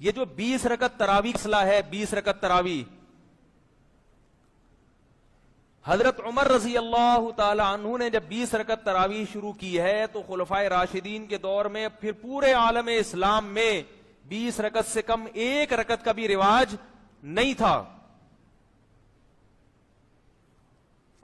یہ جو 20 رکعت تراویح صلاح ہے، 20 رکعت تراویح، حضرت عمر رضی اللہ تعالی عنہ نے جب 20 رکعت تراویح شروع کی ہے تو خلفائے راشدین کے دور میں پھر پورے عالم اسلام میں 20 رکعت سے کم ایک رکعت کا بھی رواج نہیں تھا.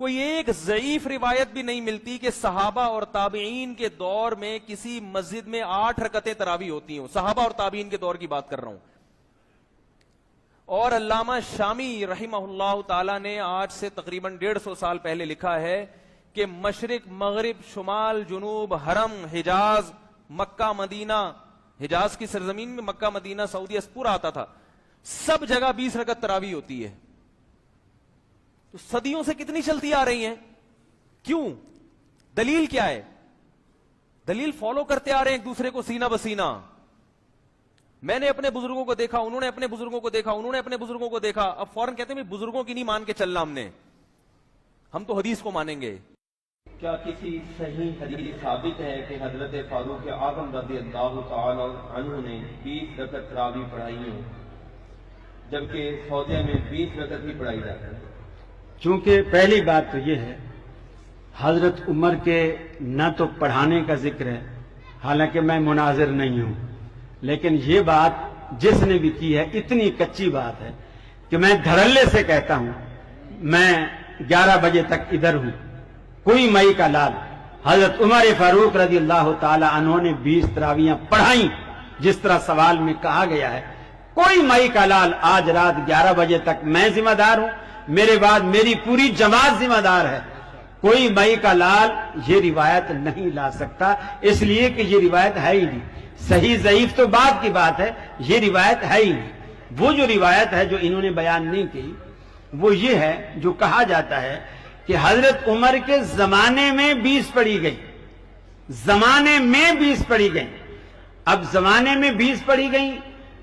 کوئی ایک ضعیف روایت بھی نہیں ملتی کہ صحابہ اور تابعین کے دور میں کسی مسجد میں 8 رکعتیں تراویح ہوتی ہوں. صحابہ اور تابعین کے دور کی بات کر رہا ہوں. اور علامہ شامی رحمہ اللہ تعالی نے آج سے تقریباً 150 سال پہلے لکھا ہے کہ مشرق مغرب شمال جنوب حرم حجاز مکہ مدینہ، حجاز کی سرزمین میں مکہ مدینہ سعودیہ پورا آتا تھا، سب جگہ 20 رکعت تراویح ہوتی ہے. تو صدیوں سے کتنی چلتی آ رہی ہیں؟ کیوں؟ دلیل کیا ہے؟ دلیل فالو کرتے آ رہے ہیں ایک دوسرے کو سینہ بسینہ. میں نے اپنے بزرگوں کو دیکھا، انہوں نے اپنے بزرگوں کو دیکھا، انہوں نے اپنے بزرگوں کو دیکھا. اب فوراً کہتے ہیں بزرگوں کی نہیں مان کے چلنا، ہم تو حدیث کو مانیں گے. کیا کسی صحیح حدیث ثابت ہے کہ حضرت فاروق اعظم رضی اللہ تعالی عنہ نے 20 رکعت تراویح پڑھائی ہوں جبکہ سعودیہ میں 20 رکعت ہی پڑھائی جاتی ہے؟ چونکہ پہلی بات تو یہ ہے، حضرت عمر کے نہ تو پڑھانے کا ذکر ہے، حالانکہ میں مناظر نہیں ہوں، لیکن یہ بات جس نے بھی کی ہے اتنی کچی بات ہے کہ میں دھڑلے سے کہتا ہوں میں 11 بجے تک ادھر ہوں. کوئی مئی کا لال حضرت عمر فاروق رضی اللہ تعالی عنہ نے 20 تراویحاں پڑھائیں جس طرح سوال میں کہا گیا ہے. کوئی مئی کا لال آج رات 11 بجے تک میں ذمہ دار ہوں، میرے بعد میری پوری جماعت ذمہ دار ہے. کوئی مئی کا لال یہ روایت نہیں لا سکتا، اس لیے کہ یہ روایت ہے ہی نہیں. صحیح ضعیف تو بعد کی بات ہے، یہ روایت ہے ہی نہیں. وہ جو روایت ہے جو انہوں نے بیان نہیں کی وہ یہ ہے جو کہا جاتا ہے کہ حضرت عمر کے زمانے میں 20 پڑھی گئی، زمانے میں 20 پڑھی گئی. اب زمانے میں 20 پڑھی گئی.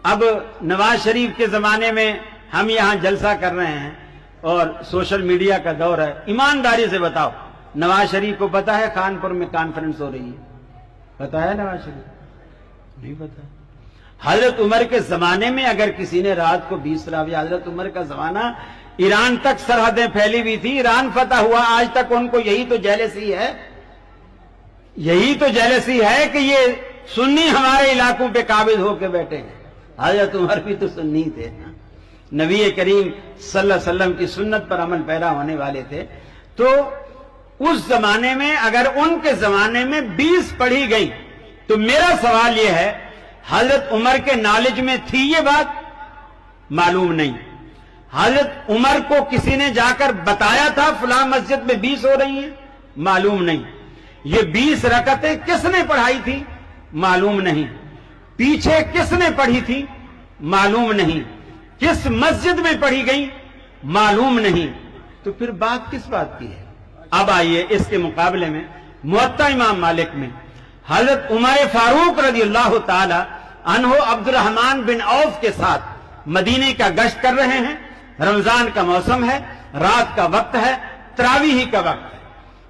اب نواز شریف کے زمانے میں ہم یہاں جلسہ کر رہے ہیں اور سوشل میڈیا کا دور ہے، ایمانداری سے بتاؤ نواز شریف کو پتا ہے کانپور میں کانفرنس ہو رہی ہے؟ پتا ہے نواز شریف؟ نہیں پتا. حضرت عمر کے زمانے میں اگر کسی نے رات کو 20 تراویح، حضرت عمر کا زمانہ ایران تک سرحدیں پھیلی ہوئی تھی، ایران فتح ہوا، آج تک ان کو یہی تو جیلسی ہے، یہی تو جیلسی ہے کہ یہ سنی ہمارے علاقوں پہ قابض ہو کے بیٹھے ہیں. حضرت عمر بھی تو سنی تھے، نبی کریم صلی اللہ علیہ وسلم کی سنت پر عمل پیرا ہونے والے تھے. تو اس زمانے میں اگر ان کے زمانے میں 20 پڑھی گئی تو میرا سوال یہ ہے حضرت عمر کے نالج میں تھی یہ بات؟ معلوم نہیں. حضرت عمر کو کسی نے جا کر بتایا تھا فلاں مسجد میں 20 ہو رہی ہیں؟ معلوم نہیں. یہ 20 رکعتیں کس نے پڑھائی تھی؟ معلوم نہیں. پیچھے کس نے پڑھی تھی؟ معلوم نہیں. کس مسجد میں پڑھی گئی؟ معلوم نہیں. تو پھر بات کس بات کی ہے؟ اب آئیے اس کے مقابلے میں موطا امام مالک میں حضرت عمر فاروق رضی اللہ تعالی عنہ عبد الرحمن بن عوف کے ساتھ مدینے کا گشت کر رہے ہیں. رمضان کا موسم ہے، رات کا وقت ہے، تراویح کا وقت ہے.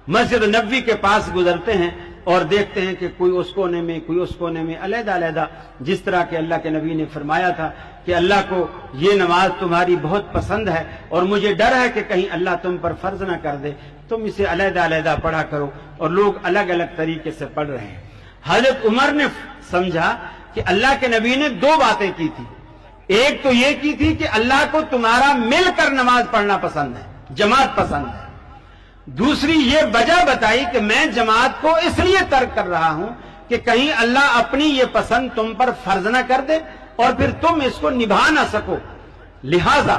مسجد نبوی کے پاس گزرتے ہیں اور دیکھتے ہیں کہ کوئی اس کونے میں کوئی اس کونے میں علیحدہ علیحدہ، جس طرح کہ اللہ کے نبی نے فرمایا تھا کہ اللہ کو یہ نماز تمہاری بہت پسند ہے اور مجھے ڈر ہے کہ کہیں اللہ تم پر فرض نہ کر دے، تم اسے علیحدہ علیحدہ پڑھا کرو. اور لوگ الگ الگ طریقے سے پڑھ رہے ہیں. حضرت عمر نے سمجھا کہ اللہ کے نبی نے 2 باتیں کی تھی. ایک تو یہ کی تھی کہ اللہ کو تمہارا مل کر نماز پڑھنا پسند ہے، جماعت پسند ہے. دوسری یہ وجہ بتائی کہ میں جماعت کو اس لیے ترک کر رہا ہوں کہ کہیں اللہ اپنی یہ پسند تم پر فرض نہ کر دے اور پھر تم اس کو نبھا نہ سکو. لہذا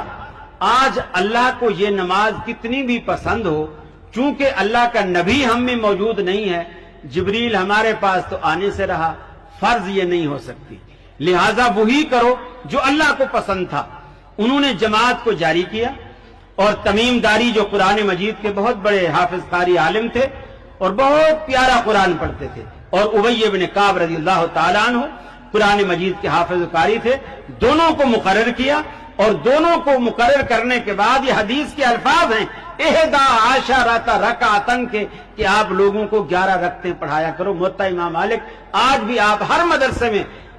آج اللہ کو یہ نماز کتنی بھی پسند ہو، چونکہ اللہ کا نبی ہم میں موجود نہیں ہے، جبریل ہمارے پاس تو آنے سے رہا، فرض یہ نہیں ہو سکتی. لہذا وہی کرو جو اللہ کو پسند تھا. انہوں نے جماعت کو جاری کیا. اور تمیم داری جو قرآن مجید کے بہت بڑے حافظ قاری عالم تھے اور بہت پیارا قرآن پڑھتے تھے، اور ابی بن کعب رضی اللہ تعالیٰ عنہ قرآن مجید کے حافظ قاری تھے، دونوں کو مقرر کیا. اور دونوں کو مقرر کرنے کے بعد یہ حدیث کے الفاظ ہیں 11 رکعتن کے کہ آپ لوگوں کو 11 رکعتیں پڑھایا کرو. موطا امام مالک آج بھی آپ ہر مدرسے میں